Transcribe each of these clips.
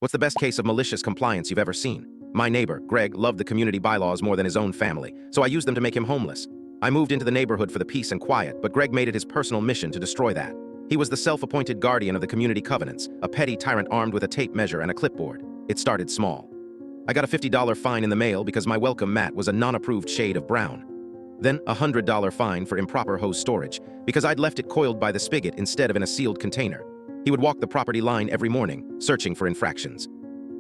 What's the best case of malicious compliance you've ever seen? My neighbor, Greg, loved the community bylaws more than his own family, so I used them to make him homeless. I moved into the neighborhood for the peace and quiet, but Greg made it his personal mission to destroy that. He was the self-appointed guardian of the community covenants, a petty tyrant armed with a tape measure and a clipboard. It started small. I got a $50 fine in the mail because my welcome mat was a non-approved shade of brown. Then a $100 fine for improper hose storage, because I'd left it coiled by the spigot instead of in a sealed container. He would walk the property line every morning, searching for infractions.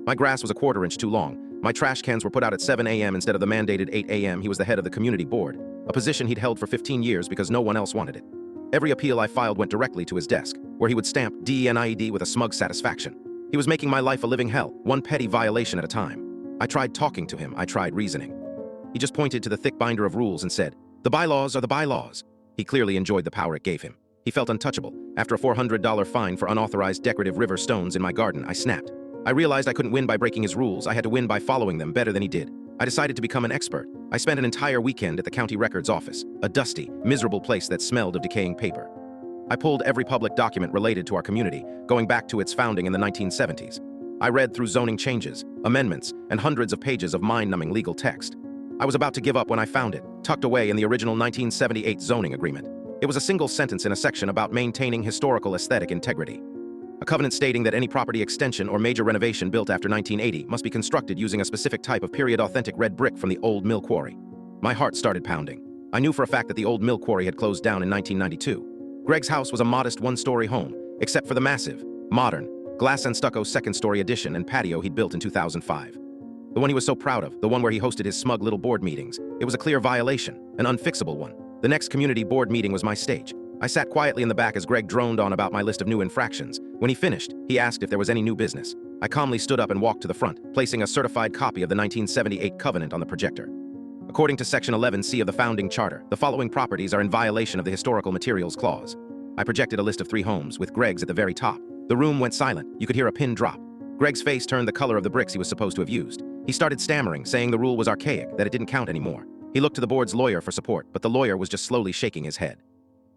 My grass was a quarter inch too long. My trash cans were put out at 7 a.m. instead of the mandated 8 a.m. He was the head of the community board, a position he'd held for 15 years because no one else wanted it. Every appeal I filed went directly to his desk, where he would stamp DENIED with a smug satisfaction. He was making my life a living hell, one petty violation at a time. I tried talking to him, I tried reasoning. He just pointed to the thick binder of rules and said, "The bylaws are the bylaws." He clearly enjoyed the power it gave him. He felt untouchable. After a $400 fine for unauthorized decorative river stones in my garden, I snapped. I realized I couldn't win by breaking his rules. I had to win by following them better than he did. I decided to become an expert. I spent an entire weekend at the county records office, a dusty, miserable place that smelled of decaying paper. I pulled every public document related to our community, going back to its founding in the 1970s. I read through zoning changes, amendments, and hundreds of pages of mind-numbing legal text. I was about to give up when I found it, tucked away in the original 1978 zoning agreement. It was a single sentence in a section about maintaining historical aesthetic integrity. A covenant stating that any property extension or major renovation built after 1980 must be constructed using a specific type of period-authentic red brick from the old mill quarry. My heart started pounding. I knew for a fact that the old mill quarry had closed down in 1992. Greg's house was a modest one-story home, except for the massive, modern, glass and stucco second-story addition and patio he'd built in 2005. The one he was so proud of, the one where he hosted his smug little board meetings. It was a clear violation, an unfixable one. The next community board meeting was my stage. I sat quietly in the back as Greg droned on about my list of new infractions. When he finished, he asked if there was any new business. I calmly stood up and walked to the front, placing a certified copy of the 1978 covenant on the projector. According to Section 11C of the founding charter, the following properties are in violation of the Historical Materials Clause. I projected a list of 3 homes, with Greg's at the very top. The room went silent. You could hear a pin drop. Greg's face turned the color of the bricks he was supposed to have used. He started stammering, saying the rule was archaic, that it didn't count anymore. He looked to the board's lawyer for support, but the lawyer was just slowly shaking his head.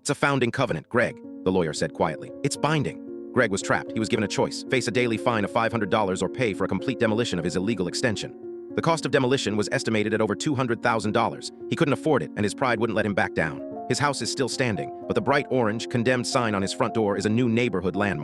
"It's a founding covenant, Greg," the lawyer said quietly. "It's binding." Greg was trapped. He was given a choice: face a daily fine of $500 or pay for a complete demolition of his illegal extension. The cost of demolition was estimated at over $200,000. He couldn't afford it, and his pride wouldn't let him back down. His house is still standing, but the bright orange, condemned sign on his front door is a new neighborhood landmark.